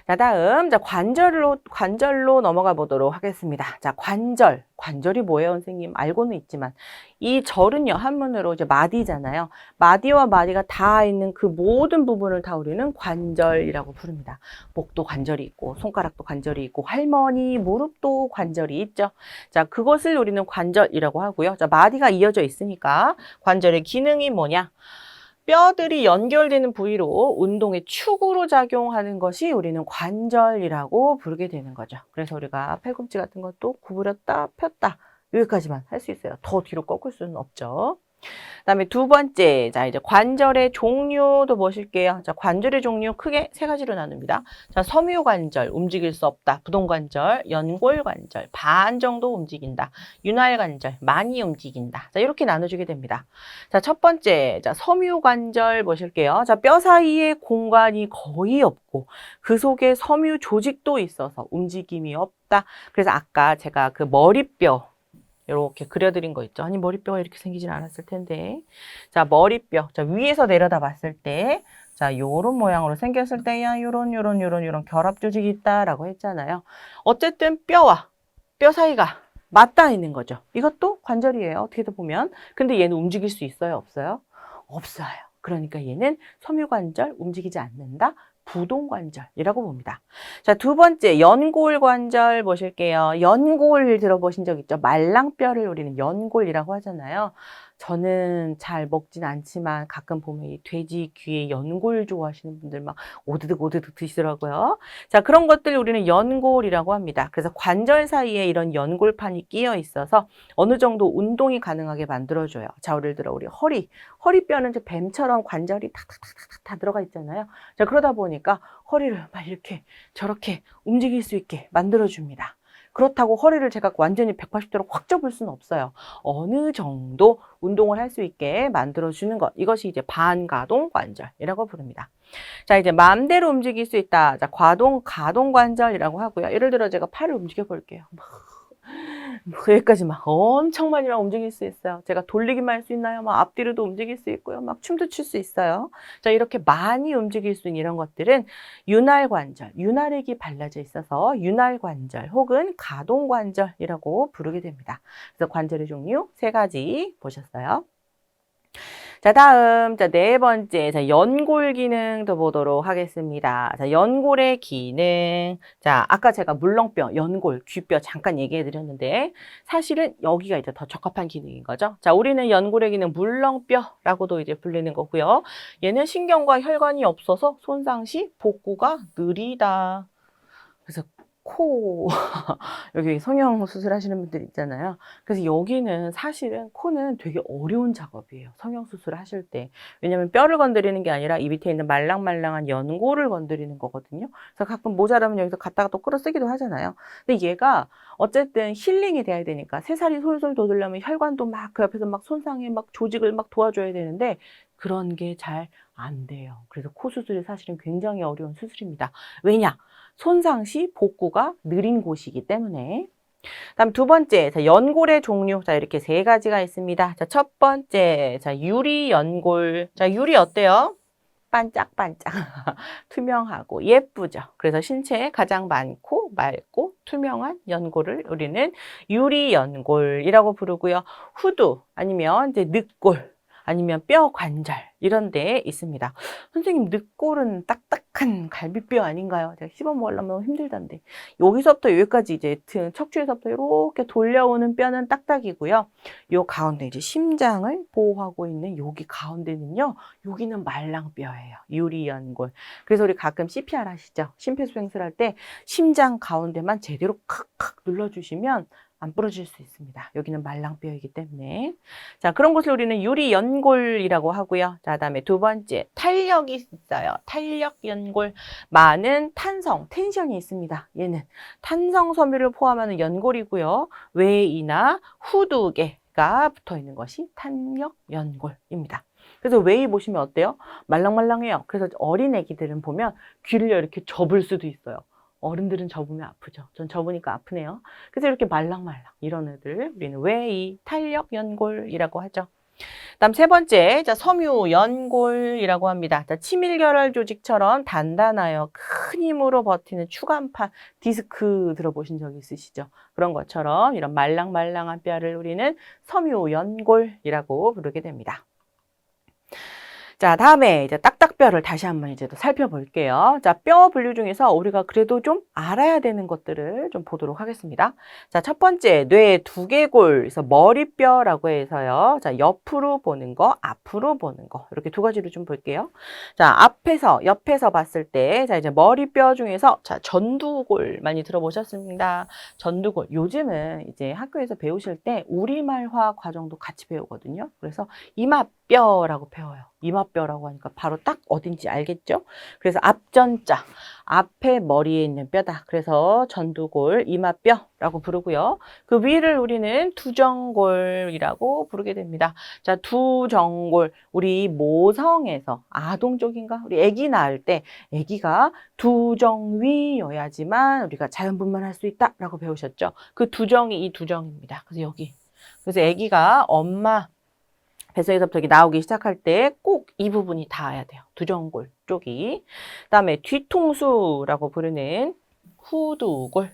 자, 다음, 자, 관절로 넘어가 보도록 하겠습니다. 자, 관절이 뭐예요, 선생님? 알고는 있지만, 이 절은요, 한문으로 이제 마디잖아요. 마디와 마디가 다 있는 그 모든 부분을 다 우리는 관절이라고 부릅니다. 목도 관절이 있고, 손가락도 관절이 있고, 할머니 무릎도 관절이 있죠. 자, 그것을 우리는 관절이라고 하고요. 자, 마디가 이어져 있으니까 관절의 기능이 뭐냐? 뼈들이 연결되는 부위로 운동의 축으로 작용하는 것이 우리는 관절이라고 부르게 되는 거죠. 그래서 우리가 팔꿈치 같은 것도 구부렸다 폈다 여기까지만 할 수 있어요. 더 뒤로 꺾을 수는 없죠. 그다음에 두 번째, 자, 이제 관절의 종류도 보실게요. 자, 관절의 종류 크게 세 가지로 나눕니다. 자, 섬유관절, 움직일 수 없다. 부동관절, 연골관절, 반 정도 움직인다. 윤활관절, 많이 움직인다. 자, 이렇게 나눠주게 됩니다. 자, 첫 번째, 자, 섬유관절 보실게요. 자, 뼈 사이에 공간이 거의 없고, 그 속에 섬유 조직도 있어서 움직임이 없다. 그래서 아까 제가 그 머리뼈, 이렇게 그려드린 거 있죠. 아니, 머리뼈가 이렇게 생기진 않았을 텐데. 자, 머리뼈. 자, 위에서 내려다 봤을 때, 자, 요런 모양으로 생겼을 때야, 요런 결합 조직이 있다라고 했잖아요. 어쨌든 뼈와 뼈 사이가 맞닿아 있는 거죠. 이것도 관절이에요. 어떻게 보면. 근데 얘는 움직일 수 있어요? 없어요? 없어요. 그러니까 얘는 섬유관절 움직이지 않는다. 부동관절이라고 봅니다. 자, 두 번째 연골관절 보실게요. 연골 들어보신 적 있죠? 말랑뼈를 우리는 연골이라고 하잖아요. 저는 잘 먹진 않지만 가끔 보면 이 돼지 귀에 연골 좋아하시는 분들 막 오드득 드시더라고요. 자, 그런 것들 우리는 연골이라고 합니다. 그래서 관절 사이에 이런 연골판이 끼어 있어서 어느 정도 운동이 가능하게 만들어줘요. 자, 예를 들어 우리 허리뼈는 이제 뱀처럼 관절이 탁탁탁탁 다 들어가 있잖아요. 자, 그러다 보니까 허리를 막 이렇게 저렇게 움직일 수 있게 만들어줍니다. 그렇다고 허리를 제가 완전히 180도로 확 접을 수는 없어요. 어느 정도 운동을 할 수 있게 만들어주는 것. 이것이 이제 반가동 관절이라고 부릅니다. 자, 이제 마음대로 움직일 수 있다. 자, 가동 관절이라고 하고요. 예를 들어 제가 팔을 움직여 볼게요. 여기까지 막 엄청 많이 막 움직일 수 있어요. 제가 돌리기만 할 수 있나요? 막 앞뒤로도 움직일 수 있고요. 막 춤도 출 수 있어요. 자, 이렇게 많이 움직일 수 있는 이런 것들은 윤활관절, 윤활액이 발라져 있어서 윤활관절 혹은 가동관절이라고 부르게 됩니다. 그래서 관절의 종류 세 가지 보셨어요. 자, 다음, 자, 네 번째, 자, 연골 기능도 보도록 하겠습니다. 자, 연골의 기능. 자, 아까 제가 물렁뼈, 연골, 귀뼈 잠깐 얘기해 드렸는데, 사실은 여기가 이제 더 적합한 기능인 거죠. 자, 우리는 연골의 기능 물렁뼈라고도 이제 불리는 거고요. 얘는 신경과 혈관이 없어서 손상 시 복구가 느리다. 그래서 여기 성형 수술 하시는 분들 있잖아요. 그래서 여기는 사실은 코는 되게 어려운 작업이에요. 성형 수술을 하실 때. 왜냐면 뼈를 건드리는 게 아니라 이 밑에 있는 말랑말랑한 연골을 건드리는 거거든요. 그래서 가끔 모자라면 여기서 갖다가 또 끌어쓰기도 하잖아요. 근데 얘가 어쨌든 힐링이 돼야 되니까 새살이 솔솔 돋으려면 혈관도 막 그 옆에서 막 손상에 막 조직을 막 도와줘야 되는데 그런 게 잘 안 돼요. 그래서 코 수술이 사실은 굉장히 어려운 수술입니다. 왜냐? 손상 시 복구가 느린 곳이기 때문에. 다음 두 번째, 자, 연골의 종류. 자, 이렇게 세 가지가 있습니다. 자, 첫 번째, 자, 유리 연골. 자, 유리 어때요? 반짝반짝. 투명하고 예쁘죠. 그래서 신체에 가장 많고 맑고 투명한 연골을 우리는 유리 연골이라고 부르고요. 후두 아니면 이제 늑골. 아니면 뼈 관절 이런 데 있습니다. 선생님, 늑골은 딱딱한 갈비뼈 아닌가요? 제가 씹어 먹으려면 힘들던데. 여기서부터 여기까지 이제 척추에서부터 이렇게 돌려오는 뼈는 딱딱이고요. 요 가운데 이제 심장을 보호하고 있는 여기 가운데는요, 여기는 말랑뼈예요. 유리연골. 그래서 우리 가끔 CPR 하시죠? 심폐소생술 할 때 심장 가운데만 제대로 칵칵 눌러주시면 안 부러질 수 있습니다. 여기는 말랑뼈이기 때문에. 자, 그런 것을 우리는 유리연골이라고 하고요. 자, 다음에 두 번째, 탄력이 있어요. 탄력연골. 많은 탄성, 텐션이 있습니다. 얘는 탄성 섬유를 포함하는 연골이고요. 웨이나 후두개가 붙어 있는 것이 탄력연골입니다. 그래서 웨이 보시면 어때요? 말랑말랑해요. 그래서 어린 애기들은 보면 귀를 이렇게 접을 수도 있어요. 어른들은 접으면 아프죠. 전 접으니까 아프네요. 그래서 이렇게 말랑말랑 이런 애들 우리는 웨이, 탄력연골이라고 하죠. 다음 세 번째, 자, 섬유연골이라고 합니다. 자, 치밀결합 조직처럼 단단하여 큰 힘으로 버티는 추간판, 디스크 들어보신 적 있으시죠? 그런 것처럼 이런 말랑말랑한 뼈를 우리는 섬유연골이라고 부르게 됩니다. 자, 다음에 이제 딱딱뼈를 다시 한번 이제 또 살펴볼게요. 자, 뼈 분류 중에서 우리가 그래도 좀 알아야 되는 것들을 좀 보도록 하겠습니다. 자, 첫 번째, 뇌 두개골, 그래서 머리뼈라고 해서요. 자, 옆으로 보는 거, 앞으로 보는 거. 이렇게 두 가지로 좀 볼게요. 자, 옆에서 봤을 때, 자, 이제 머리뼈 중에서, 자, 전두골 많이 들어보셨습니다. 전두골. 요즘은 이제 학교에서 배우실 때 우리말화 과정도 같이 배우거든요. 그래서 이마뼈라고 배워요. 이마뼈라고 하니까 바로 딱 어딘지 알겠죠? 그래서 앞전자, 앞에 머리에 있는 뼈다. 그래서 전두골, 이마뼈라고 부르고요. 그 위를 우리는 두정골이라고 부르게 됩니다. 자, 두정골, 우리 모성에서 아동 쪽인가? 우리 아기 낳을 때 아기가 두정위여야지만 우리가 자연분만할 수 있다라고 배우셨죠? 그 두정이 이 두정입니다. 그래서 여기. 그래서 아기가 엄마 뱃속에서부터 이렇게 나오기 시작할 때 꼭 이 부분이 닿아야 돼요. 두정골 쪽이. 그다음에 뒤통수라고 부르는 후두골.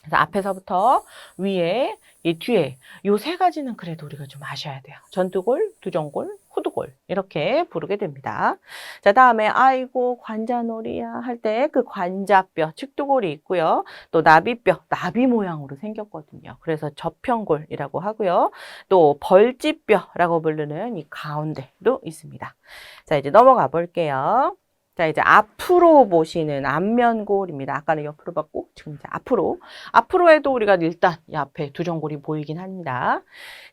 그래서 앞에서부터 위에, 이 뒤에 요 세 가지는 그래도 우리가 좀 아셔야 돼요. 전두골, 두정골, 후두골 이렇게 부르게 됩니다. 자, 다음에 아이고 관자놀이야 할 때 그 관자뼈, 측두골이 있고요. 또 나비뼈, 나비 모양으로 생겼거든요. 그래서 접형골이라고 하고요. 또 벌집뼈라고 부르는 이 가운데도 있습니다. 자, 이제 넘어가 볼게요. 자, 이제 앞으로 보시는 안면골입니다. 아까는 옆으로 봤고 지금 이제 앞으로. 앞으로 해도 우리가 일단 이 앞에 두정골이 보이긴 합니다.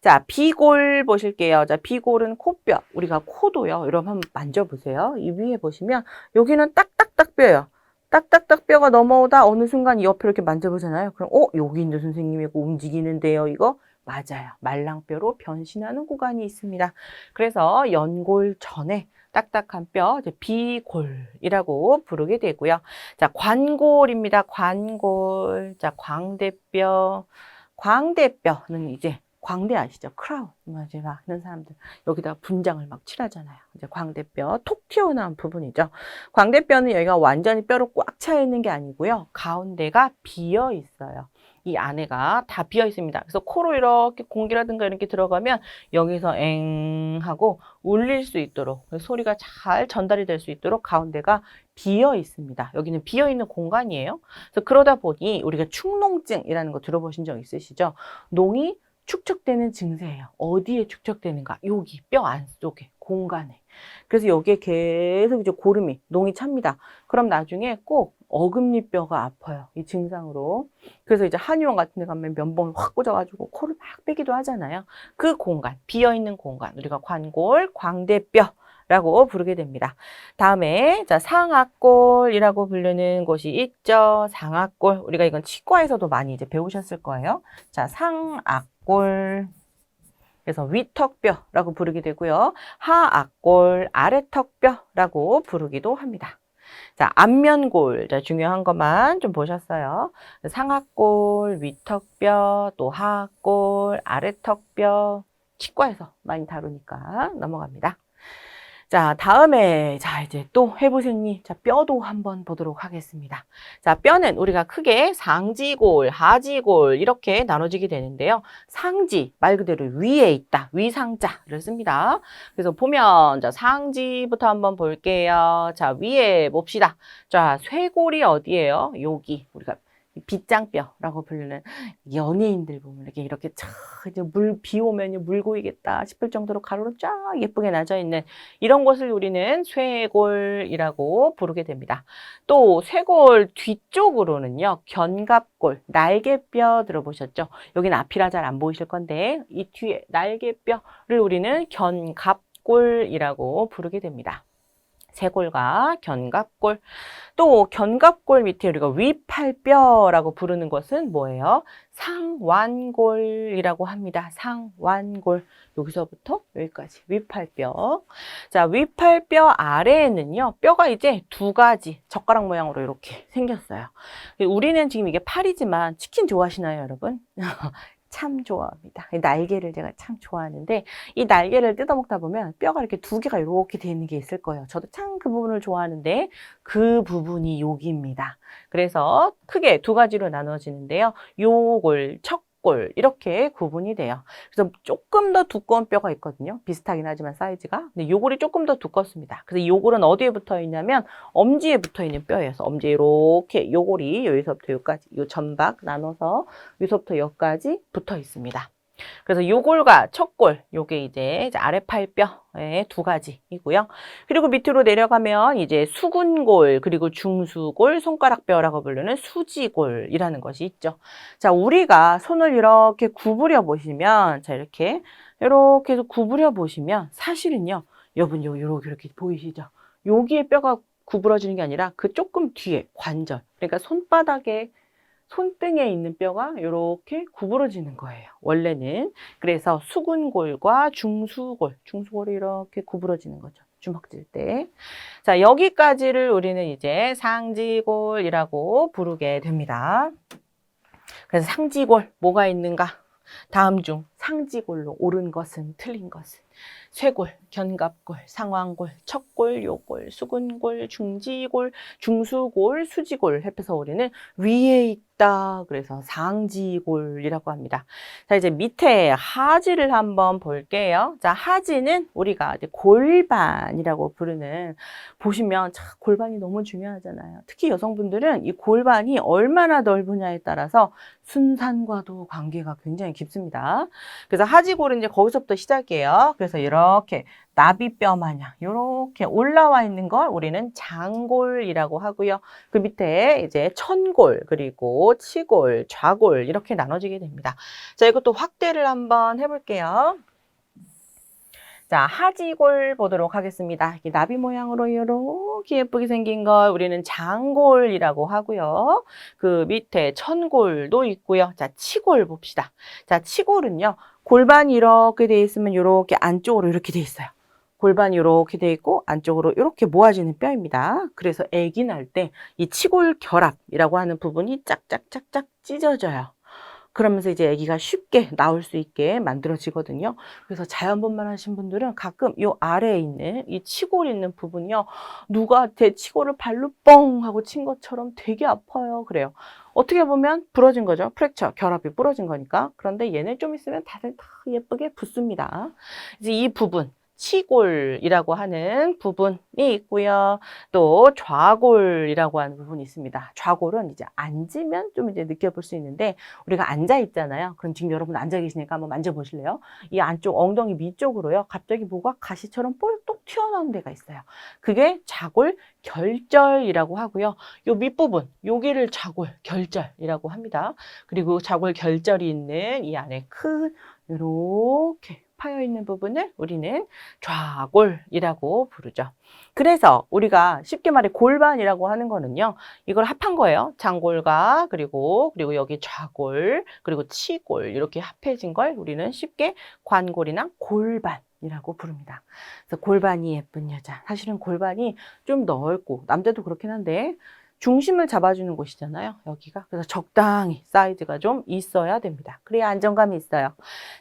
자, 비골 보실게요. 자, 비골은 코뼈. 우리가 코도요. 여러분 한번 만져보세요. 이 위에 보시면 여기는 딱딱딱 뼈예요. 딱딱딱 뼈가 넘어오다 어느 순간 이 옆에 이렇게 만져보잖아요. 그럼 여기 있는 선생님이고 움직이는데요. 이거 맞아요. 말랑뼈로 변신하는 구간이 있습니다. 그래서 연골 전에 딱딱한 뼈, 이제 비골이라고 부르게 되고요. 자, 관골입니다. 관골. 자, 광대뼈. 광대뼈는 이제 광대 아시죠? 크라운. 마지막 하는 사람들. 여기다가 분장을 막 칠하잖아요. 이제 광대뼈. 톡 튀어나온 부분이죠. 광대뼈는 여기가 완전히 뼈로 꽉 차 있는 게 아니고요. 가운데가 비어 있어요. 이 안에가 다 비어 있습니다. 그래서 코로 이렇게 공기라든가 이렇게 들어가면 여기서 엥 하고 울릴 수 있도록 소리가 잘 전달이 될 수 있도록 가운데가 비어 있습니다. 여기는 비어 있는 공간이에요. 그래서 그러다 보니 우리가 축농증이라는 거 들어보신 적 있으시죠? 농이 축적되는 증세예요. 어디에 축적되는가? 여기 뼈 안쪽에 공간에. 그래서 여기에 계속 이제 고름이 농이 찹니다. 그럼 나중에 꼭 어금니뼈가 아파요. 이 증상으로. 그래서 이제 한의원 같은 데 가면 면봉을 확 꽂아가지고 코를 막 빼기도 하잖아요. 그 공간, 비어있는 공간, 우리가 관골, 광대뼈라고 부르게 됩니다. 다음에 자, 상악골이라고 부르는 곳이 있죠. 상악골. 우리가 이건 치과에서도 많이 이제 배우셨을 거예요. 자, 상악골. 그래서 위턱뼈라고 부르게 되고요. 하악골, 아래턱뼈라고 부르기도 합니다. 자, 안면골. 자, 중요한 것만 좀 보셨어요. 상악골, 위턱뼈, 또 하악골, 아래턱뼈. 치과에서 많이 다루니까 넘어갑니다. 자, 다음에, 자, 이제 또 해부생리, 자, 뼈도 한번 보도록 하겠습니다. 자, 뼈는 우리가 크게 상지골, 하지골, 이렇게 나눠지게 되는데요. 상지, 말 그대로 위에 있다. 위상자를 씁니다. 그래서 보면, 자, 상지부터 한번 볼게요. 자, 위에 봅시다. 자, 쇄골이 어디예요? 여기. 우리가 빗장뼈라고 부르는 연예인들 보면 이렇게 쫙 이제 비 오면 물 고이겠다 싶을 정도로 가로로 쫙 예쁘게 나져 있는 이런 것을 우리는 쇄골이라고 부르게 됩니다. 또 쇄골 뒤쪽으로는요, 견갑골, 날개뼈 들어보셨죠? 여기는 앞이라 잘 안 보이실 건데 이 뒤에 날개뼈를 우리는 견갑골이라고 부르게 됩니다. 쇄골과 견갑골. 또 견갑골 밑에 우리가 위팔뼈라고 부르는 것은 뭐예요? 상완골이라고 합니다. 상완골. 여기서부터 여기까지 위팔뼈. 자, 위팔뼈 아래에는요, 뼈가 이제 두 가지 젓가락 모양으로 이렇게 생겼어요. 우리는 지금 이게 팔이지만 치킨 좋아하시나요, 여러분? 참 좋아합니다. 날개를 제가 참 좋아하는데 이 날개를 뜯어먹다 보면 뼈가 이렇게 두 개가 이렇게 되는 게 있을 거예요. 저도 참 그 부분을 좋아하는데 그 부분이 여기입니다. 그래서 크게 두 가지로 나눠지는데요. 요골, 척골 이렇게 구분이 돼요. 그래서 조금 더 두꺼운 뼈가 있거든요. 비슷하긴 하지만 사이즈가. 근데 요골이 조금 더 두껍습니다. 그래서 요골은 어디에 붙어 있냐면 엄지에 붙어 있는 뼈여서 엄지에 이렇게 요골이 여기서부터 여기까지 요 점박 나눠서 여기서부터 여기까지 붙어 있습니다. 그래서 요골과 척골, 요게 이제 아래팔뼈의 두 가지이고요. 그리고 밑으로 내려가면 이제 수군골, 그리고 중수골, 손가락뼈라고 부르는 수지골이라는 것이 있죠. 자, 우리가 손을 이렇게 구부려 보시면, 자, 이렇게 해서 구부려 보시면, 사실은요, 여러분, 요렇게 이렇게 보이시죠? 여기에 뼈가 구부러지는 게 아니라 그 조금 뒤에 관절, 그러니까 손등에 있는 뼈가 이렇게 구부러지는 거예요. 원래는. 그래서 수근골과 중수골이 이렇게 구부러지는 거죠. 주먹질 때. 자, 여기까지를 우리는 이제 상지골이라고 부르게 됩니다. 그래서 상지골, 뭐가 있는가? 다음 중 상지골로 옳은 것은 틀린 것은 쇄골, 견갑골, 상완골, 척골, 요골, 수근골, 중지골, 중수골, 수지골 해서 우리는 위에 있다. 그래서 상지골이라고 합니다. 자, 이제 밑에 하지를 한번 볼게요. 자, 하지는 우리가 이제 골반이라고 부르는, 보시면 참 골반이 너무 중요하잖아요. 특히 여성분들은 이 골반이 얼마나 넓으냐에 따라서 순산과도 관계가 굉장히 깊습니다. 그래서 하지골은 이제 거기서부터 시작이에요. 그래서 이렇게 나비뼈 마냥 이렇게 올라와 있는 걸 우리는 장골이라고 하고요. 그 밑에 이제 천골, 그리고 치골, 좌골 이렇게 나눠지게 됩니다. 자, 이것도 확대를 한번 해볼게요. 자, 하지골 보도록 하겠습니다. 이렇게 나비 모양으로 이렇게 예쁘게 생긴 걸 우리는 장골이라고 하고요. 그 밑에 천골도 있고요. 자, 치골 봅시다. 자, 치골은요, 골반이 이렇게 돼 있으면 이렇게 안쪽으로 이렇게 돼 있어요. 골반이 이렇게 돼 있고 안쪽으로 이렇게 모아지는 뼈입니다. 그래서 아기 날 때 이 치골 결합이라고 하는 부분이 짝짝짝짝 찢어져요. 그러면서 이제 아기가 쉽게 나올 수 있게 만들어지거든요. 그래서 자연분만 하신 분들은 가끔 요 아래에 있는 이 치골 있는 부분이요, 누가 제 치골을 발로 뻥 하고 친 것처럼 되게 아파요. 그래요. 어떻게 보면 부러진 거죠. 프랙처, 결합이 부러진 거니까. 그런데 얘는 좀 있으면 다들 다 예쁘게 붙습니다. 이제 이 부분, 치골이라고 하는 부분이 있고요. 또 좌골이라고 하는 부분이 있습니다. 좌골은 이제 앉으면 좀 이제 느껴볼 수 있는데, 우리가 앉아 있잖아요. 그럼 지금 여러분 앉아 계시니까 한번 만져보실래요? 이 안쪽 엉덩이 밑쪽으로요, 갑자기 뭐가 가시처럼 볼록 튀어나오는 데가 있어요. 그게 좌골 결절이라고 하고요. 요 밑부분, 여기를 좌골 결절이라고 합니다. 그리고 좌골 결절이 있는 이 안에 큰 이렇게 파여 있는 부분을 우리는 좌골이라고 부르죠. 그래서 우리가 쉽게 말해 골반이라고 하는 거는요, 이걸 합한 거예요. 장골과 그리고 여기 좌골, 그리고 치골 이렇게 합해진 걸 우리는 쉽게 관골이나 골반이라고 부릅니다. 그래서 골반이 예쁜 여자. 사실은 골반이 좀 넓고, 남자도 그렇긴 한데 중심을 잡아주는 곳이잖아요, 여기가. 그래서 적당히 사이즈가 좀 있어야 됩니다. 그래야 안정감이 있어요.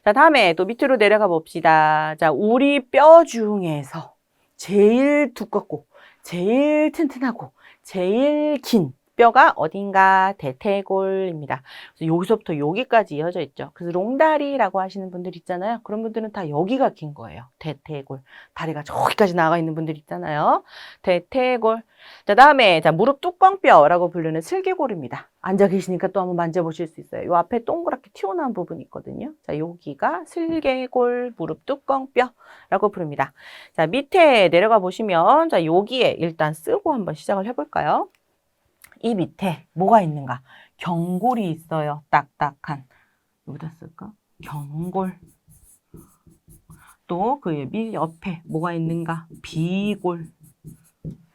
자, 다음에 또 밑으로 내려가 봅시다. 자, 우리 뼈 중에서 제일 두껍고 제일 튼튼하고 제일 긴 뼈가 어딘가 대퇴골입니다. 그래서 여기서부터 여기까지 이어져 있죠. 그래서 롱다리라고 하시는 분들 있잖아요. 그런 분들은 다 여기가 긴 거예요. 대퇴골. 다리가 저기까지 나가 있는 분들 있잖아요. 대퇴골. 자, 다음에 자, 무릎 뚜껑뼈라고 부르는 슬개골입니다. 앉아 계시니까 또 한번 만져보실 수 있어요. 요 앞에 동그랗게 튀어나온 부분이 있거든요. 자, 여기가 슬개골 무릎 뚜껑뼈라고 부릅니다. 자, 밑에 내려가 보시면 자, 여기에 일단 쓰고 한번 시작을 해볼까요? 이 밑에 뭐가 있는가? 경골이 있어요. 딱딱한. 여기다 쓸까? 경골. 또 그 밑 옆에 뭐가 있는가? 비골.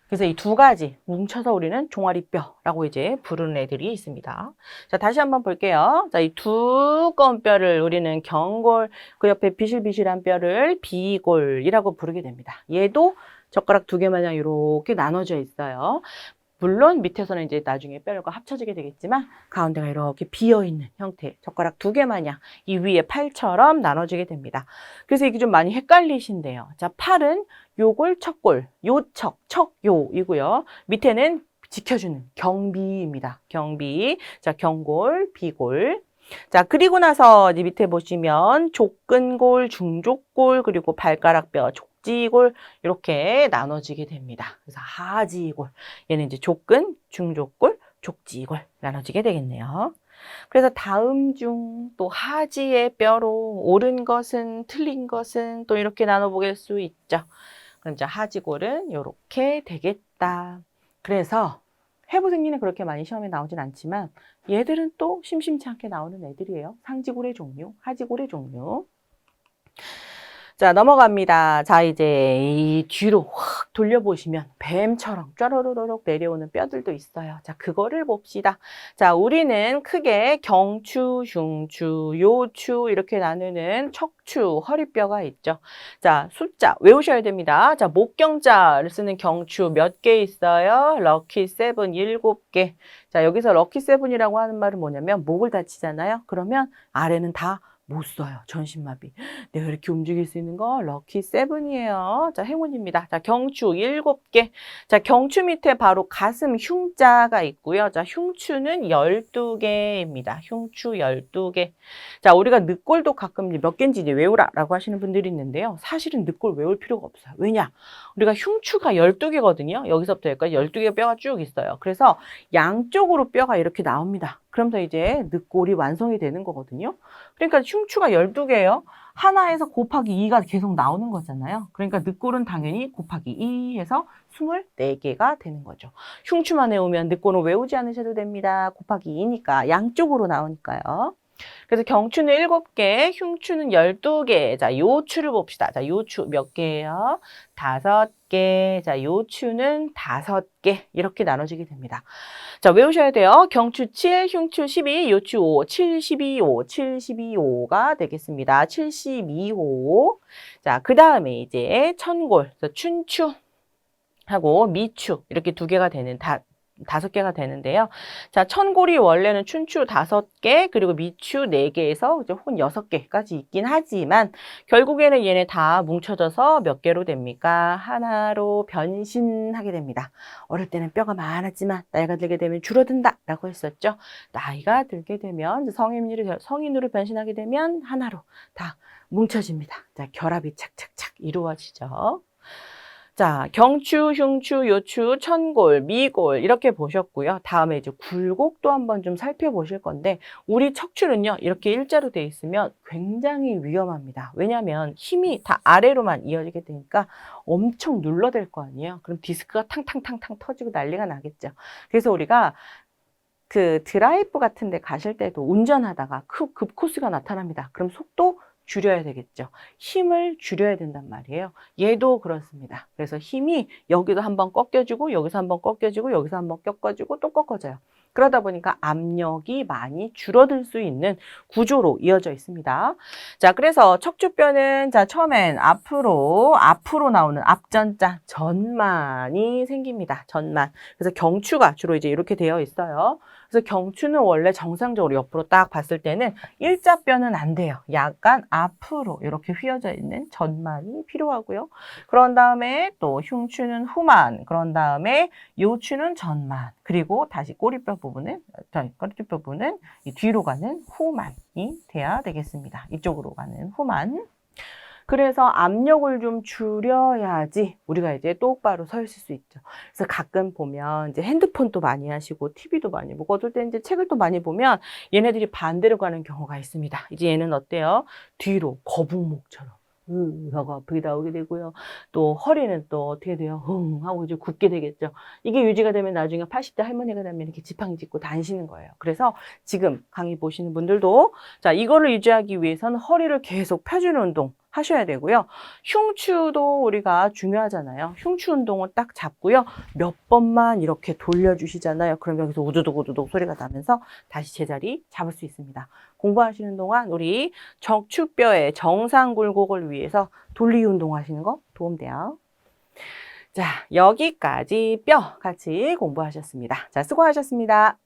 그래서 이 두 가지 뭉쳐서 우리는 종아리뼈라고 이제 부르는 애들이 있습니다. 자, 다시 한번 볼게요. 자, 이 두꺼운 뼈를 우리는 경골, 그 옆에 비실비실한 뼈를 비골이라고 부르게 됩니다. 얘도 젓가락 두 개 마냥 이렇게 나눠져 있어요. 물론 밑에서는 이제 나중에 뼈가 합쳐지게 되겠지만 가운데가 이렇게 비어있는 형태, 젓가락 두 개 마냥 이 위에 팔처럼 나눠지게 됩니다. 그래서 이게 좀 많이 헷갈리신데요. 자, 팔은 요골, 척골, 요척, 척요이고요. 밑에는 지켜주는 경비입니다. 경비. 자, 경골, 비골. 자, 그리고 나서 이제 밑에 보시면 족근골, 중족골, 그리고 발가락뼈, 족지골 이렇게 나눠지게 됩니다. 그래서 하지골, 얘는 이제 족근, 중족골, 족지골 나눠지게 되겠네요. 그래서 다음 중 또 하지의 뼈로 옳은 것은 틀린 것은 또 이렇게 나눠보길 수 있죠. 그럼 이제 하지골은 이렇게 되겠다. 그래서 해부생리는 그렇게 많이 시험에 나오진 않지만 얘들은 또 심심치 않게 나오는 애들이에요. 상지골의 종류, 하지골의 종류. 자, 넘어갑니다. 자, 이제 이 뒤로 확 돌려보시면 뱀처럼 쫘르르륵 내려오는 뼈들도 있어요. 자, 그거를 봅시다. 자, 우리는 크게 경추, 흉추, 요추 이렇게 나누는 척추, 허리뼈가 있죠. 자, 숫자 외우셔야 됩니다. 자, 목경자를 쓰는 경추 몇 개 있어요? 럭키 세븐 7개. 자, 여기서 럭키 세븐이라고 하는 말은 뭐냐면 목을 다치잖아요. 그러면 아래는 다 못 써요. 전신마비. 내가 이렇게 움직일 수 있는 거 럭키 세븐이에요. 자, 행운입니다. 자, 경추 7개. 자, 경추 밑에 바로 가슴 흉자가 있고요. 자, 흉추는 12개입니다. 흉추 12개. 자, 우리가 늑골도 가끔 몇 개인지 이제 외우라라고 하시는 분들이 있는데요. 사실은 늑골 외울 필요가 없어요. 왜냐? 우리가 흉추가 12개거든요. 여기서부터 여기까지 12개 뼈가 쭉 있어요. 그래서 양쪽으로 뼈가 이렇게 나옵니다. 그러면서 이제 늑골이 완성이 되는 거거든요. 그러니까 흉추가 12개예요. 하나에서 곱하기 2가 계속 나오는 거잖아요. 그러니까 늑골은 당연히 곱하기 2 해서 24개가 되는 거죠. 흉추만 외우면 늑골은 외우지 않으셔도 됩니다. 곱하기 2니까 양쪽으로 나오니까요. 그래서 경추는 7개, 흉추는 12개. 자, 요추를 봅시다. 자, 요추 몇 개예요? 5개. 자, 요추는 5개. 이렇게 나눠지게 됩니다. 자, 외우셔야 돼요. 경추 7, 흉추 12, 요추 5, 72호, 72호가 되겠습니다. 72호. 자, 그 다음에 이제 천골, 춘추하고 미추 이렇게 두 개가 되는 5개가 되는데요. 자, 천골이 원래는 춘추 5개, 그리고 미추 4개에서 이제 혹은 6개까지 있긴 하지만 결국에는 얘네 다 뭉쳐져서 몇 개로 됩니까? 하나로 변신하게 됩니다. 어릴 때는 뼈가 많았지만 나이가 들게 되면 줄어든다 라고 했었죠. 나이가 들게 되면 성인으로 변신하게 되면 하나로 다 뭉쳐집니다. 자, 결합이 착착착 이루어지죠. 자, 경추, 흉추, 요추, 천골, 미골 이렇게 보셨고요. 다음에 이제 굴곡도 한번 좀 살펴보실 건데 우리 척추는요. 이렇게 일자로 돼 있으면 굉장히 위험합니다. 왜냐하면 힘이 다 아래로만 이어지게 되니까 엄청 눌러댈 거 아니에요. 그럼 디스크가 탕탕탕탕 터지고 난리가 나겠죠. 그래서 우리가 그 드라이브 같은 데 가실 때도 운전하다가 급코스가 나타납니다. 그럼 속도 줄여야 되겠죠. 힘을 줄여야 된단 말이에요. 얘도 그렇습니다. 그래서 힘이 여기도 한번 꺾여지고 여기서 한번 꺾여지고 여기서 한번 꺾어지고 또 꺾어져요. 그러다 보니까 압력이 많이 줄어들 수 있는 구조로 이어져 있습니다. 자, 그래서 척추뼈는 자, 처음엔 앞으로 나오는 앞전자 전만이 생깁니다. 전만. 그래서 경추가 주로 이제 이렇게 되어 있어요. 그래서 경추는 원래 정상적으로 옆으로 딱 봤을 때는 일자뼈는 안 돼요. 약간 앞으로 이렇게 휘어져 있는 전만이 필요하고요. 그런 다음에 또 흉추는 후만, 그런 다음에 요추는 전만, 그리고 다시 꼬리뼈 부분은 이 뒤로 가는 후만이 돼야 되겠습니다. 이쪽으로 가는 후만. 그래서 압력을 좀 줄여야지 우리가 이제 똑바로 서 있을 수 있죠. 그래서 가끔 보면 이제 핸드폰도 많이 하시고 TV도 많이 보고 어떨 때 이제 책을 또 많이 보면 얘네들이 반대로 가는 경우가 있습니다. 이제 얘는 어때요? 뒤로 거북목처럼 하고 아프게 나오게 되고요. 또 허리는 또 어떻게 돼요? 하고 이제 굽게 되겠죠. 이게 유지가 되면 나중에 80대 할머니가 되면 이렇게 지팡이 짚고 다니시는 거예요. 그래서 지금 강의 보시는 분들도 자, 이거를 유지하기 위해서는 허리를 계속 펴주는 운동 하셔야 되고요. 흉추도 우리가 중요하잖아요. 흉추 운동을 딱 잡고요. 몇 번만 이렇게 돌려주시잖아요. 그럼 여기서 우두둑 우두둑 소리가 나면서 다시 제자리 잡을 수 있습니다. 공부하시는 동안 우리 척추뼈의 정상 굴곡을 위해서 돌리 운동 하시는 거 도움돼요. 자, 여기까지 뼈 같이 공부하셨습니다. 자, 수고하셨습니다.